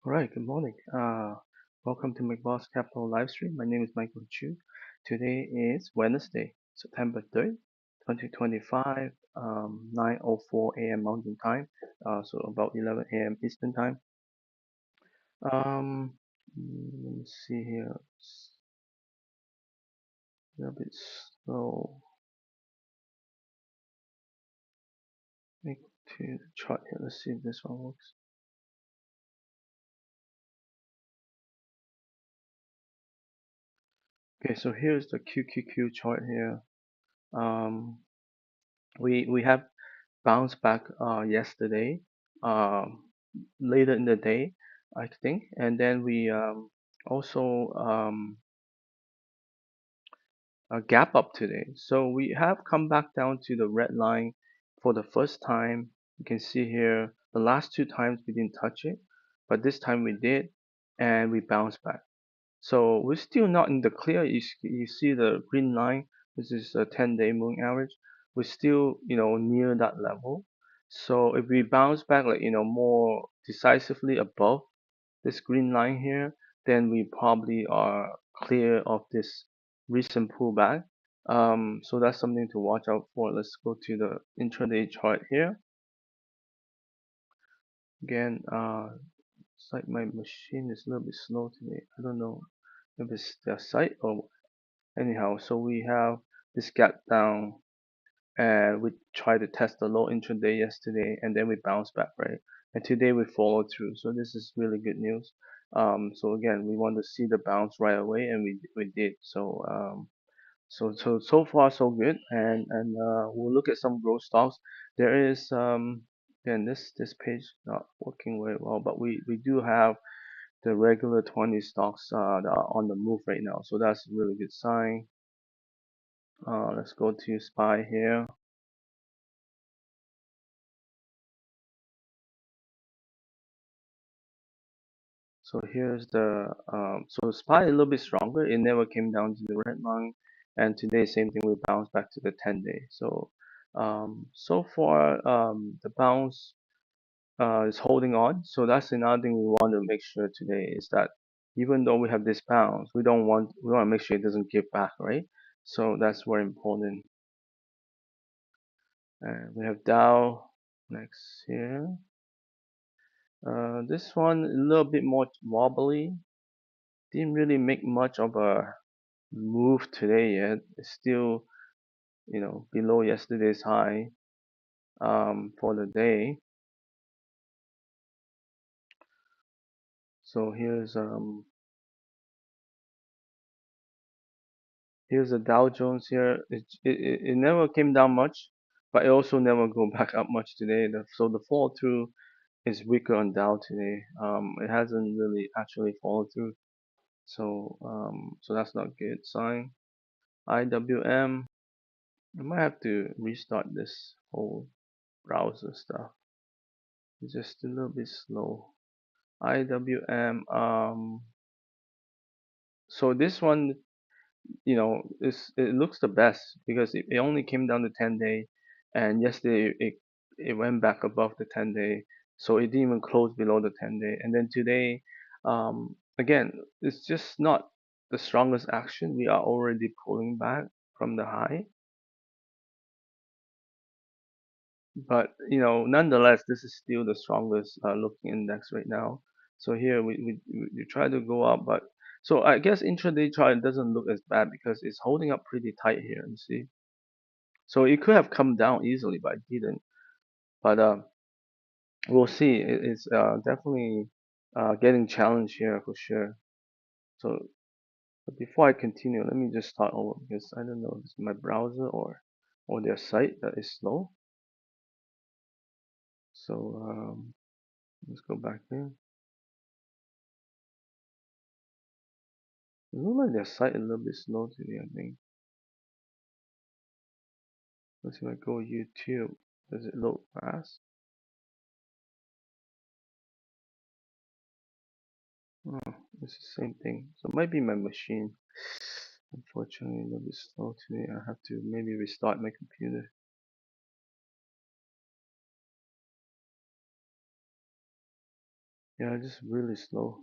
All right, good morning. Welcome to McBoss Capital Livestream. My name is Michael Chu. Today is Wednesday, September 3rd, 2025, 9:04 a.m. Mountain Time, so about 11 a.m. Eastern Time. Let me see here. It's a little bit slow. Make to the chart here. Let's see if this one works. Okay, so here's the QQQ chart here. Um, we have bounced back yesterday, um, later in the day, I think, and then we also a gap up today. So we have come back down to the red line for the first time. You can see here the last two times we didn't touch it, but this time we did, and we bounced back. So we're still not in the clear. You see the green line. This is a 10-day moving average. We're still, near that level. So if we bounce back, like, more decisively above this green line here, then we probably are clear of this recent pullback. So that's something to watch out for. Let's go to the intraday chart here. Again, it's like my machine is a little bit slow today. I don't know if it's their site or anyhow. So we have this gap down, and we tried to test the low intraday yesterday, and then we bounced back, right? And today we followed through. So this is really good news. So again, we want to see the bounce right away, and we did. So far so good. And we'll look at some growth stocks. There is again, this page not working very well, but we do have the regular 20 stocks that are on the move right now. So that's a really good sign. Let's go to SPY here. So here's the so SPY a little bit stronger. It never came down to the red line, and today same thing. We bounced back to the 10-day. So far the bounce is holding on. So that's another thing we want to make sure today is that even though we have this bounce, we want to make sure it doesn't give back, right? So that's very important. And we have Dow next here. This one a little bit more wobbly. Didn't really make much of a move today yet. It's still, below yesterday's high for the day. So here's the Dow Jones here. It never came down much, but it also never go back up much today. So the fall through is weaker on Dow today. It hasn't really actually followed through. So that's not a good sign. IWM, I might have to restart this whole browser stuff. It's just a little bit slow. IWM, so this one, it looks the best because it only came down to 10-day, and yesterday it went back above the 10-day, so it didn't even close below the 10-day. And then today, again, it's just not the strongest action. We are already pulling back from the high, but nonetheless, this is still the strongest looking index right now. So here we try to go up, but so I guess intraday chart doesn't look as bad because it's holding up pretty tight here. You see, so it could have come down easily, but it didn't. But we'll see. It's definitely getting challenged here for sure. So but before I continue, let me just start over because I don't know if it's my browser or their site that is slow. So let's go back here. It looks like their site a little bit slow today, I think. Let's see if I go YouTube. Does it load fast? Oh, it's the same thing. So it might be my machine. Unfortunately, a little bit slow today. I have to maybe restart my computer. Yeah, just really slow.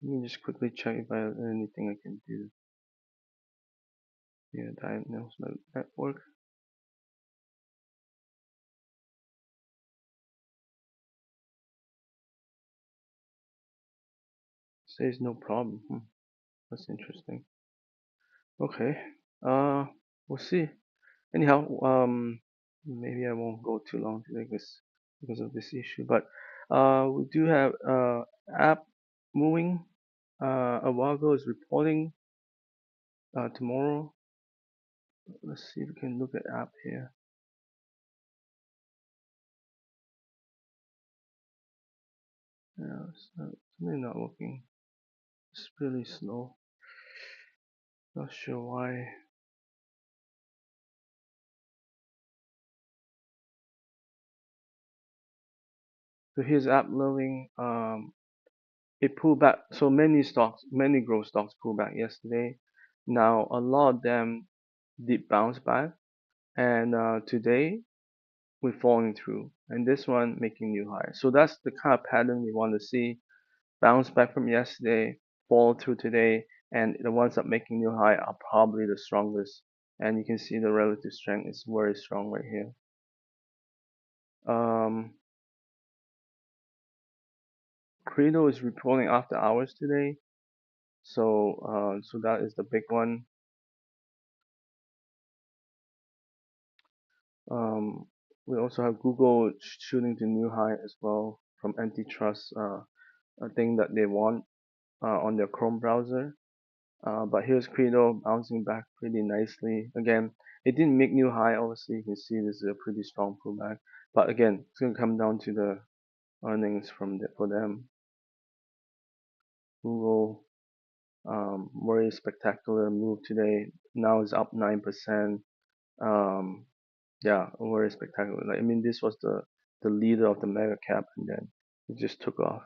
Let me just quickly check if I have anything I can do. Yeah, diagnose my network. Says no problem. That's interesting. Okay. Uh, we'll see. Anyhow, maybe I won't go too long today because of this issue. But we do have app moving. A while ago is reporting tomorrow. Let's see if we can look at app here. Yeah, something not working. It's really slow. Not sure why. So here's app loading. It pulled back. So many stocks, many growth stocks pulled back yesterday. Now a lot of them did bounce back, and today we're falling through, and this one making new highs. So that's the kind of pattern we want to see. Bounce back from yesterday, fall through today, and the ones that making new high are probably the strongest. And you can see the relative strength is very strong right here. Um, Credo is reporting after hours today, so that is the big one. Um, we also have Google shooting to new high as well from antitrust a thing that they want on their Chrome browser. But here's Credo bouncing back pretty nicely. Again, it didn't make new high. Obviously, you can see this is a pretty strong pullback. But again, it's gonna come down to the earnings for them. Google, very spectacular move today. Now it's up 9%. Um, yeah, very spectacular. Like, I mean, this was the leader of the mega cap, and then it just took off.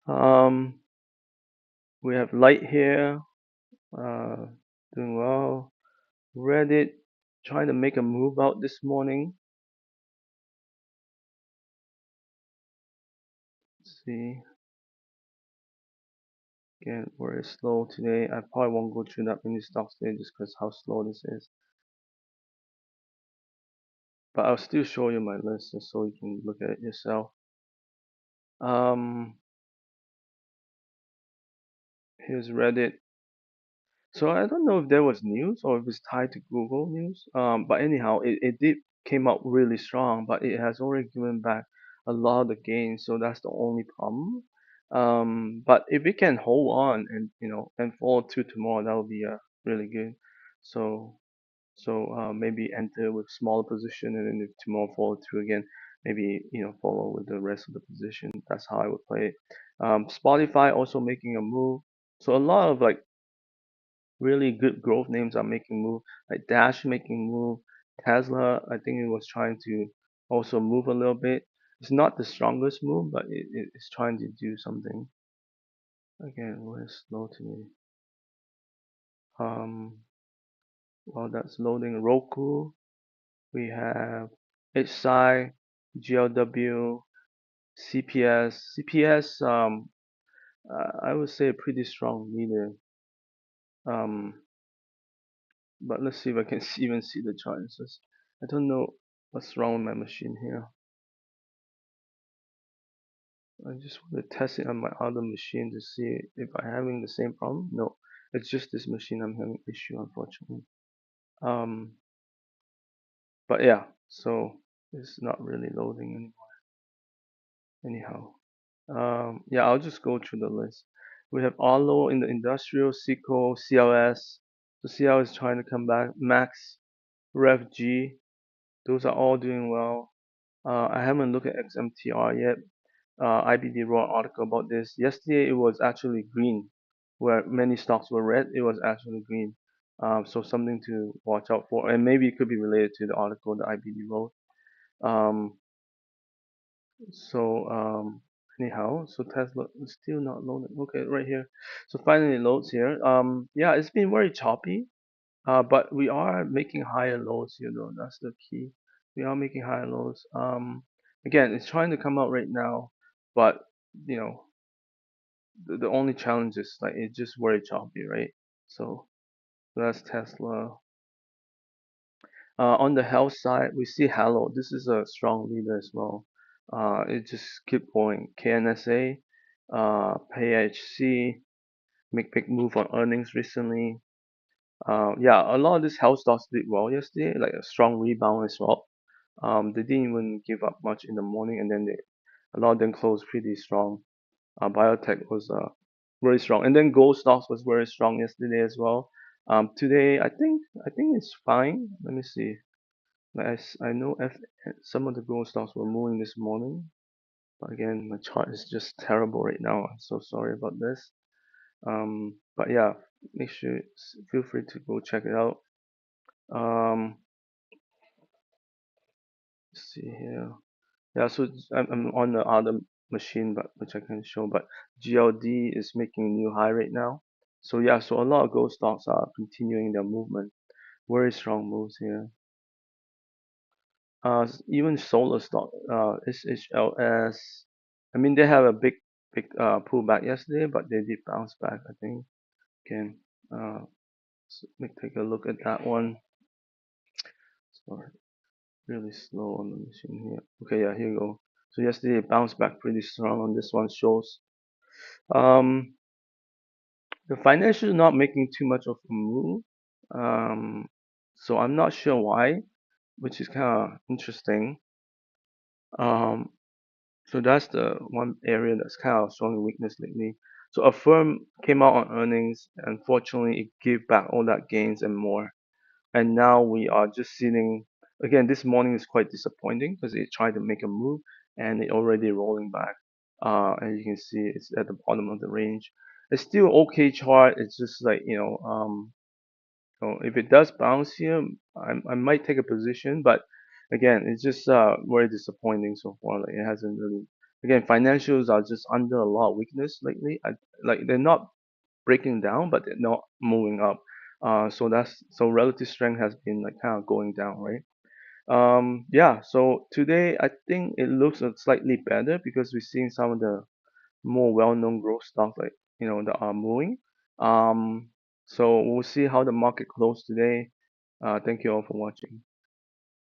Um, we have Light here, uh, doing well. Reddit trying to make a move out this morning. Let's see. Again, very slow today. I probably won't go through that many stocks today just because how slow this is. But I'll still show you my list just so you can look at it yourself. Um, Here's Reddit. So I don't know if there was news or if it's tied to Google News. But anyhow, it did came out really strong, but it has already given back a lot of the gains, so that's the only problem. But if it can hold on and and fall to tomorrow, that would be really good. So maybe enter with smaller position, and then if tomorrow fall through again, maybe follow with the rest of the position. That's how I would play it. Spotify also making a move. So a lot of like really good growth names are making move, like Dash making move. Tesla, I think it was trying to also move a little bit. It's not the strongest move, but it's trying to do something. Again, very slow to me. Um, while that's loading, Roku, we have HSI, GLW, CPS. CPS, I would say a pretty strong leader. Um, but let's see if I can even see the charts. I don't know what's wrong with my machine here. I just want to test it on my other machine to see if I'm having the same problem. No, it's just this machine I'm having issue, unfortunately. Um, but yeah, so it's not really loading anyhow. Yeah, I'll just go through the list. We have Arlo in the industrial, Seco, CLS. So CLS is trying to come back. Max, RevG, those are all doing well. I haven't looked at XMTR yet. IBD wrote an article about this. Yesterday it was actually green, where many stocks were red. It was actually green. So something to watch out for, and maybe it could be related to the article that IBD wrote. Um, so anyhow, so Tesla is still not loaded. Okay, right here. So finally it loads here. Yeah, it's been very choppy. But we are making higher lows here though. That's the key. We are making higher lows. Again, it's trying to come out right now, but you know, the only challenge is like it's just very choppy, right? So that's Tesla. On the health side, we see Hello. This is a strong leader as well. It just keep going. KNSA, PHC make big move on earnings recently. Yeah, a lot of these health stocks did well yesterday, like a strong rebound as well. They didn't even give up much in the morning, and then a lot of them closed pretty strong. Biotech was very strong, and then gold stocks was very strong yesterday as well. Today I think it's fine. Let me see. Like I know some of the gold stocks were moving this morning, but again, my chart is just terrible right now. I'm so sorry about this. But yeah, make sure feel free to go check it out. Um, let's see here. Yeah, so I'm on the other machine, but which I can show. But GLD is making a new high right now. So yeah, so a lot of gold stocks are continuing their movement. Very strong moves here. Even solar stock, SHLS. I mean, they have a big pullback yesterday, but they did bounce back. I think. Can let me take a look at that one. Sorry, really slow on the machine here. Okay, yeah, here you go. So yesterday it bounced back pretty strong on this one. Shows. Um, the financial is not making too much of a move. Um, so I'm not sure why, which is kind of interesting. Um, So that's the one area that's kind of showing weakness lately. So a firm came out on earnings. Unfortunately, it gave back all that gains and more. And now we are just sitting. Again, this morning is quite disappointing because it tried to make a move and it already rolling back. As you can see, it's at the bottom of the range. It's still okay chart. It's just like so if it does bounce here, I might take a position, but again, it's just very disappointing so far. Like it hasn't really. Again, financials are just under a lot of weakness lately. Like they're not breaking down, but they're not moving up. So relative strength has been like kind of going down, right? Yeah. So today I think it looks slightly better because we're seeing some of the more well-known growth stocks like that are moving. Um, so we'll see how the market closed today. Thank you all for watching.